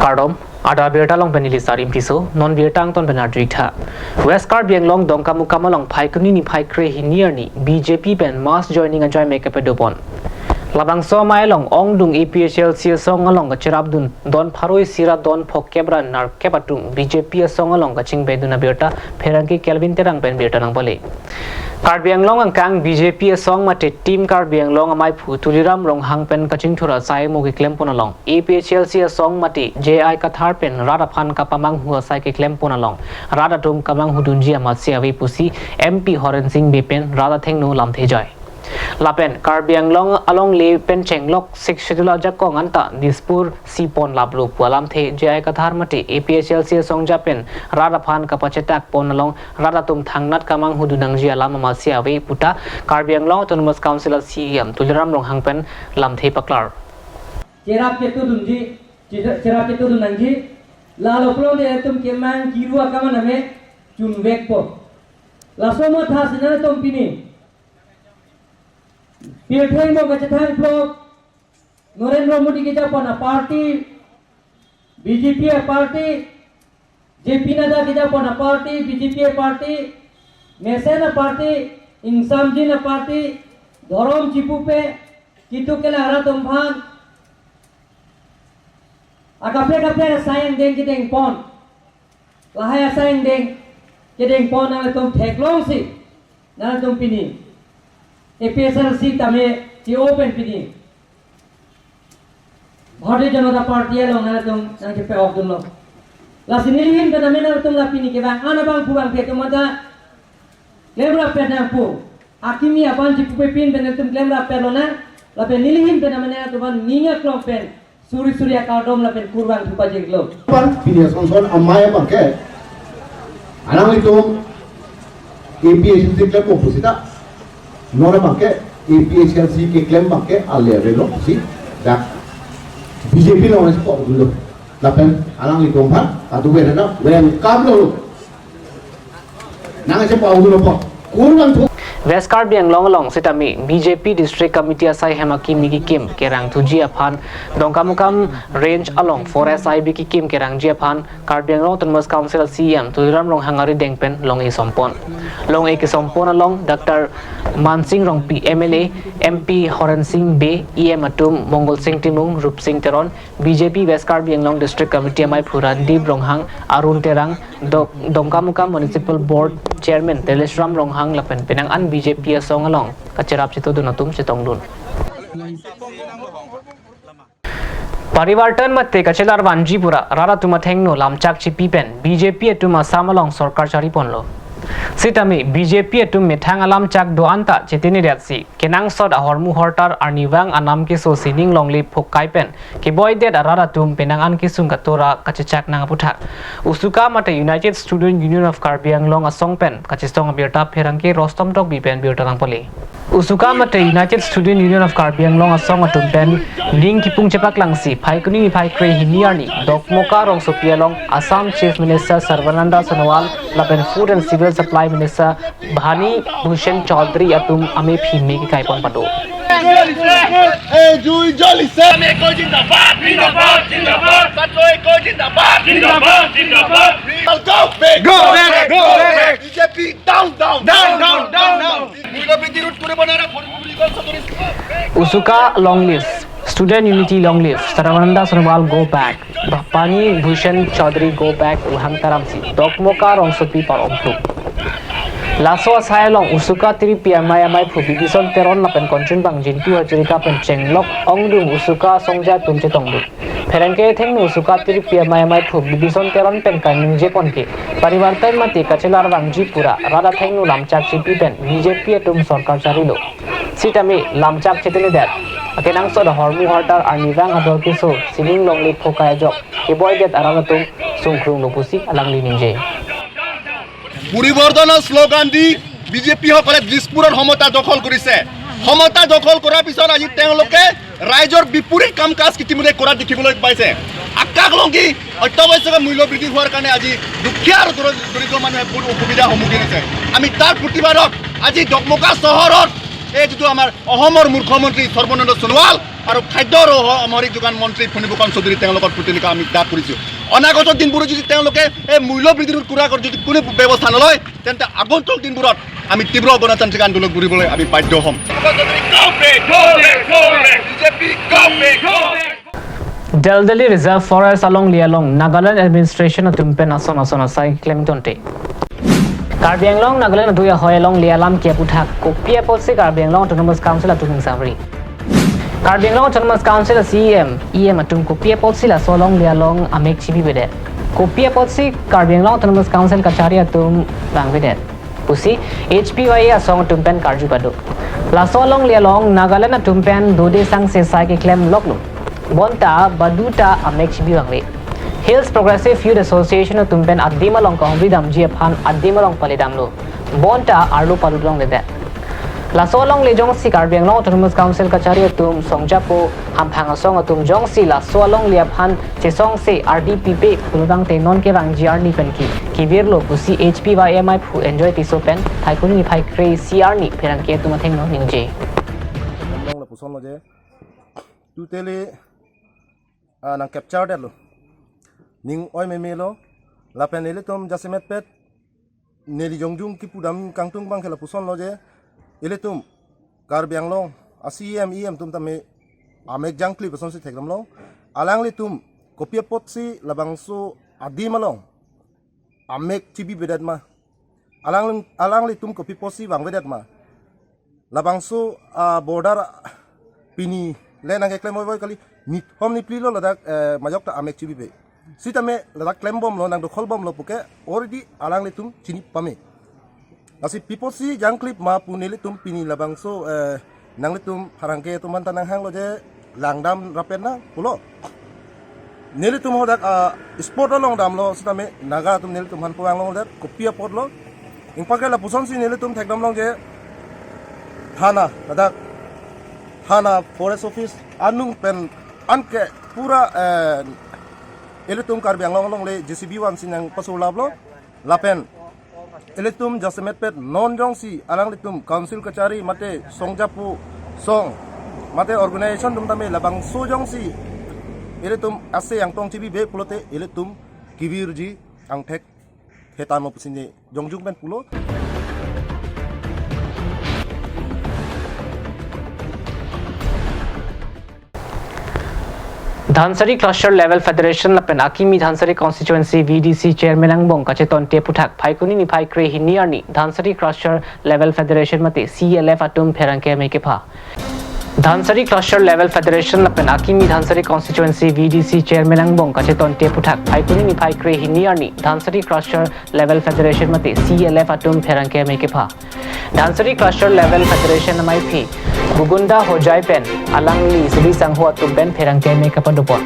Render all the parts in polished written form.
Kardom ada berta long penili sarim piso non bertang ton benar drita West Karbiang long dong kamu kamalong phai kuni ni phai kre hinier ni BJP pen mass joining and join make up edopon labang so mai long ong dung EPHL sia song along ka cherabdun don pharoi sira don phok kebra nar kepatung BJP song along ka ching beduna berta pherangki Kelvin terang pen berta nang bole Karbiang long ang kang BJP song mate team Karbiang long amai phu tuliram rong hang pen kaching thura sai mo ki klem pon along EPHL sia song mate JI kathar pen rada phan ka pamang hua sai ki klem pon along rada tum kamang hudunji ama sia we pusi MP Horen Singh bepen rada thengno lam the joy Lapen Karbiang long along le pen chenglok sik schedule jakong anta Dispur sipon lablu pualam the JI kathar mate APHL sia song japen rada phan ka pachetak pon along rada tum thangnat kamang hudunang ji alam ma sia we puta Karbiang long autonomous council CM tuliram rong hangpen lam the paklar cerap ke tu dunangji lalo plong de tum kemang kirua kamana me chun wekpo lasomo thasina tum pini Piltheng mo kacethang vlog Narendra Modi ke japana party BJP party JP Nada ke japana party BJP party Mesena party Insamjina party Dorom Chipupe Kitu kela hara tumphan Akape sayang deng kideng pon Lahaya sayang deng kideng pon na tum theklong si na tum pini APSL seat tame ci open pini Bharatiya Janata Party along na tum nang pe of dun lo la sinilihin ka namen na tum la pini ke bang ana bang purang pe tumada lemra pe na pu akimi apan ci pe pin ben tum lemra pe lo na la pe nilihin pe namen na tum ninga klop pen surya kardom la pen kurban thupa jenglo pan pini sonson amaya bang ke anang itu APSL seat le posita Nora bangke APHLC ke claim bangke alia relo si dak BJP lo nasi pok dulu lapen alang li kompan atu beda na wen kam lo nang se pok dulu pok kurang tu West Karbiang long along sitami BJP district committee asai hemaki miki kim kerang tuji aphan dongkamukam range along forest ai biki kim kerang ji aphan Karbiang long autonomous council CM tuliram long hangari dengpen long e sompon along Dr Mansing rong P MLA MP Horen Singh Be EM atum Mongol Singh Timung Rup Singh Teron BJP West Karbiang long district committee amai phuran dib ronghang Arun Terang dongkamukam municipal board chairman Telesram ronghang lapen penang an BJP song along kacerap situ dunatum sitong dun Parivartan mate kacelar Vanjipura rara tumathengno lamchak chipi pen BJP tuma samalong sarkar chari ponlo Sitami BJP tum methang alam chak do anta chetini ratsi kenang sod ahormu hortar arniwang anam ki so sining longli phokai pen ki boy det arara tum penang an ki sunga tora kachechak nang puthak usuka mate United Student Union of Karbiang long asong pen kachistong birta pherangki Rostom tok bi pen birta nang poli usuka mate United Student Union of Karbiang long asong atum pen ling kipung chepak langsi phaikuni phai kre hiniarni dokmoka rong sopialong Assam Chief Minister Sarvananda Sonowal lapen Food and Civil Supply Minister Bhani Bhushan Chaudhary atum ame phime ki kai pon pado Jui jolly se ame ko jindabad satoi ko jindabad go back BJP down Usuka long live Student Unity long live Sarvananda Sonowal go back Bhani Bhushan Chaudhary go back uhang taramsi dokmoka rong sopi parom Laso asayalong usuka tiri PMI amai phubi bison teron lapen kontrin bang jintu hajrika pen chenglok ongdung usuka songja tumche tongdu pherangke thengnu usuka tiri PMI amai phubi bison teron pen kaning je ponke parivartan mate kachelar Vanjipura rada thengnu lamchak chipi pen BJP tum sarkar charilo sitami lamchak chetene dat akenang so da hormu hortar arniwang ador kiso sining longli phokai jok ke boy det aralatum sungkrung lopusi alang liningje পৰিবৰ্তনৰ slogan দি BJP সকলে দিছপুৰৰ সমতা দখল কৰিছে সমতা দখল কৰাৰ পিছত আজি তেওঁলোকে ৰাইজৰ বিপৰীত কাম কাজ কিতিমতে কৰা দেখিবলৈ পাইছে আকাশ লংকি অত্যাৱশ্যক মূল্য বৃদ্ধি হোৱাৰ কাৰণে আজি দুখীয়া আৰু দৰিদ্ৰ মানুহে বহুত অসুবিধাৰ সন্মুখীন হৈছে আমি তাৰ প্ৰতিবাদত আজি দকমকা চহৰত এই যিটো আমাৰ অসমৰ মুখ্যমন্ত্ৰী সৰ্বানন্দ সোণোৱাল আৰু খাদ্যৰ সামগ্ৰিক যোগান মন্ত্ৰী ফণীভূষণ চৌধুৰী তেওঁলোকৰ প্ৰতি আমি দাগ কৰিছোঁ অনাগত দিনবোৰত যদি তেওঁলোকে এই মূল্য বৃদ্ধিৰ কুৰা কৰি যদি কোনো ব্যৱস্থা নলয় তেন্তে আগন্তুক দিনবোৰত আমি তীব্ৰ গণতান্ত্ৰিক আন্দোলন কৰিবলৈ আমি বাধ্য হ'ম Delhi Reserve Forest along Lialong, Nagaland Administration of Tumpen Asona Sai Clementonte. Karbi Anglong, Nagaland Duya Hoyalong Lialam Kiaputak, Kopia Potsi Karbi Anglong Autonomous Council of Tuming Savri. Karbi Anglong Autonomous Council of CEM, EM Atum Kopia Potsi La Solong Lialong Amek Chibi with it. Kopia Potsi Karbi Anglong Autonomous Council Kachari Atum Bang with it. Pussy HPY a song Tumpen Karjupado. La Solong Lialong, Nagaland Tumpen, Dode Sang Se Sai Clem Loklum. Bonta Baduta Amek Chibi Wangwe. Hills Progressive Youth Association of Tumpen Adimalong Kongvidam Jiapan Adimalong Palidamlo. Bonta Arlo Paludong with that. La Solong Lejong Si Karbiang Long Autonomous Council Kachari Tum Songjapo Hampanga Song Atum Jong Si La Solong Liapan Chesong Se RDPP Puludang Te Non Kevang GRNI Penki Kibirlo Pusi HPYMI Pu Enjoy Tisopen Taikuni Pai Kray CRNI Perangke Tumateng No Ningje. Tutele nang capture delo ning oi memelo la penele tom jasemet pet neli jongjung ki pudam kangtung bang khela puson lo je ele tum Karbiang Long ACM EM tum tame amek jangkli puson si thekram lo alang le tum kopia potsi labangso adi malong amek chibi bedat ma alang le tum kopi potsi bang bedat ma labangso border pini Lena ke claim boy kali ni hom ni plilo ladak majok ta amek chibi be sitame ladak claim bom lo nang do khol bom lo puke already alang le tum chini pame asi people si jang clip ma punile tum pini labang so nang le tum harangke tum man tanang hang lo je langdam rapena pulo nele tum hodak sport long dam lo sitame naga tum nele tum han puang lo dak kopia pot lo ingpake la puson si nele tum thekdam long je thana ladak Hana Forest Office Anung Pen Anke Pura Elitum Karbiang Long le JCB 1 Sinang Pasulablo Lapen Elitum Jasemet Pet Non Jongsi Alang Litum Council Kachari Mate Songjapu Song Mate Organization Tum Tame Labang So Jongsi Elitum Ase Yang Tong Chibi Be Pulote Elitum Kibirji Angtek Hetano Pusine Jongjung Pen Pulo Dhansari Cluster Level Federation Lapen Akimi Dhansari Constituency VDC Chairman Angbong Kacheton Teputak Paikuni ni Pai Kray Hiniarni Dhansari Cluster Level Federation Mate CLF Atum Perangke Mekepa Dhansari Cluster Level Federation Lapen Akimi Dhansari Constituency VDC Chairman Angbong Kacheton Teputak Paikuni ni Pai Kray Hiniarni Dhansari Cluster Level Federation Mate CLF Atum Perangke Mekepa Dhansari Cluster Level Federation MIP Bugunda Hojai Pen Alangli Sri Sangho Tumpen Perangke Mekapadupon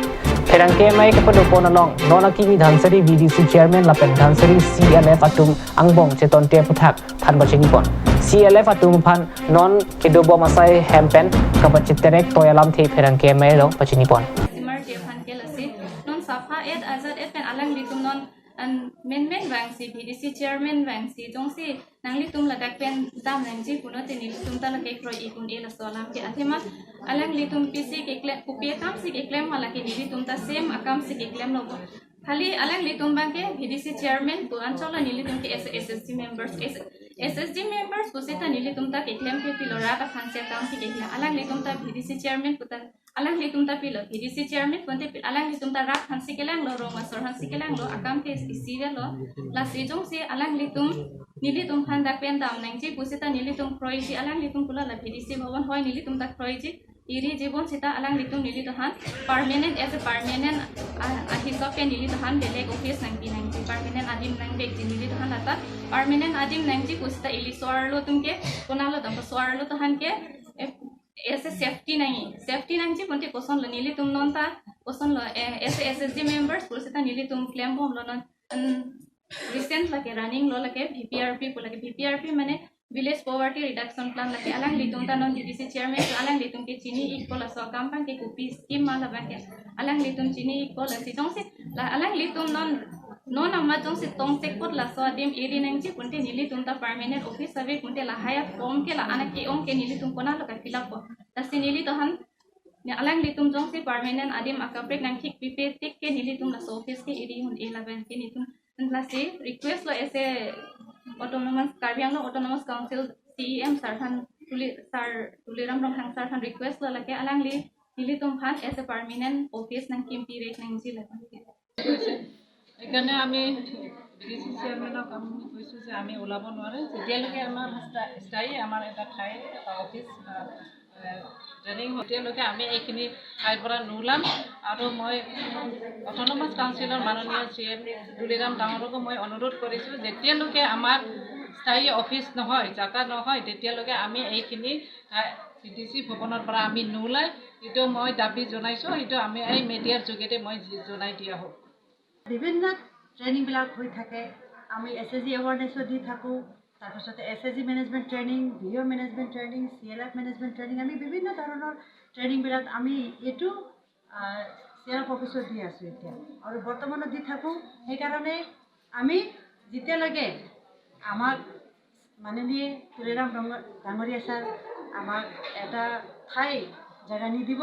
Perangke Mekapadupon along Nonakimi Dhansari VDC Chairman Lapen Dhansari CLF Atum Angbong Cheton Teputak Pan Bachinipon CLF Atum Pan Non Kidobo Masai Hempen Kapachiterek Toyalam Te Perangke Melo Bachinipon Non Safa Ed Azad Ed Pen Alang Litum Non men bang si VDC Chairman bang si jong si nang litum ladak pen dam nang ji puno te ni litum ta lake pro ikun e la solam ke athema alang litum PC ke klem kupie kam si ke klem mala ke ni litum ta same akam si ke klem no khali alang litum bang ke VDC Chairman bu anchola ni litum ke SSG members pusita ni litum ta ke klem ke pilora ta khanse kam si ke klem alang litum ta VDC Chairman putan alang litum ta pilo VDC Chairman ponte alang litum ta rak hansi ke lang lo roma sor hansi ke lang lo akam ke isira lo la si jong si alang litum nili tum khanda pen dam nang ji pusita nili tum proiji alang litum pula la VDC bhavan hoy nili tum tak proiji iri jibon sita alang litum nili to han permanent as a permanent hisab pe nili to han beleg office nang bi nang ji permanent adim nang bek ji nili to han ata permanent adim nang ji pusita ili swar lo tum ke konalo dam swar lo to han ke ऐसे safety नहीं जी पंटे कोसन ल नीली तुम known ता कोसन ल ऐसे SSG members पुरसेता नीली तुम क्लेम बम ल नन रिसेंट लके रनिंग लो लके VPRP को लके VPRP माने विलेज पॉवर्टी रिडक्शन प्लान लके अलग लितुम ता नन डीडीसी चेयरमैन अलग लितुम के चीनी इक्वल सो कंपन के कुपी स्कीम माला बाके अलग लितुम चीनी इक्वल सितों से अलग लितुम नन अम्मा जों से तों से कोट ला सो दिम एडी नंग जी पुंटे नीली तुम ता परमानेंट ऑफिस सर्वे पुंटे ला हाया फॉर्म के ला अना के ओम के नीली तुम कोना लका फिलअप को तसे नीली तो हन alang litum jong si permanent adim akaprek nang tik pipe tik ke nilitum la office ke iri hun 11 ke nitum nlasi request lo ese autonomous Karbiang no autonomous council CEM sarhan tuliram rong hang sarhan request lo lake alang li nilitum phan ese permanent office nang kimpi rek nang jila এখানে আমি DC চেয়ারম্যানক আমি কৈছোঁ যে আমি ওলাব নোৱাৰে যেতিয়ালৈকে আমাৰ স্থায়ী আমাৰ এটা ঠাই এটা অফিচ ট্ৰেইনিং তেতিয়ালৈকে আমি এইখিনি ঠাইৰ পৰা নোলাম আৰু মই অট'নমাছ কাউন্সিলৰ মাননীয় CM তুলিৰাম ডাঙৰকো মই অনুৰোধ কৰিছোঁ যেতিয়ালৈকে আমাৰ স্থায়ী অফিচ নহয় জাগা নহয় তেতিয়ালৈকে আমি এইখিনি CDC ভৱনৰ পৰা আমি নোলাই এইটো মই দাবী জনাইছোঁ এইটো আমি এই মিডিয়াৰ যোগেদি মই জনাই দিয়া হ'ব বিভিন্ন ট্ৰেইনিংবিলাক হৈ থাকে আমি SSG এৱাৰনেছো দি থাকোঁ তাৰপিছতে SSG management training VO management training CLF management training আমি বিভিন্ন ধৰণৰ ট্ৰেইনিংবিলাক আমি এইটো CLF অফিচত দি আছোঁ এতিয়া আৰু বৰ্তমানত দি থাকোঁ সেইকাৰণে আমি যেতিয়ালৈকে আমাক মাননীয় তুলিৰাম ডাঙৰীয়া ছাৰ আমাক এটা ঠাই জেগা নিদিব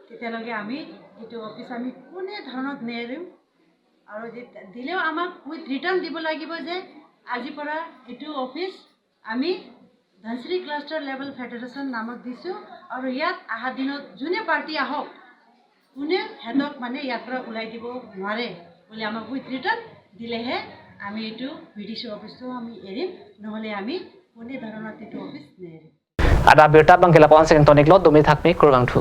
তেতিয়ালৈকে আমি এইটো অফিচ আমি কোনো ধৰণত নেৰিম আৰু দিলেও আমাক উইথ ৰিটাৰ্ণ দিব লাগিব যে আজিৰ পৰা এইটো অফিচ আমি ধনশ্ৰী ক্লাষ্টাৰ লেভেল ফেডাৰেশ্যন নামত দিছোঁ আৰু ইয়াত অহা দিনত যোনে পাৰ্টি আহক কোনে সিহঁতক মানে ইয়াৰ পৰা ওলাই দিব নোৱাৰে বুলি আমাক উইথ ৰিটাৰ্ণ দিলেহে আমি এইটো VDC অফিচটো আমি এৰিম নহ'লে আমি কোনো ধৰণত এইটো office Nerim Ada berita bang kila pon sing tonik lot domi thakmi kurang thu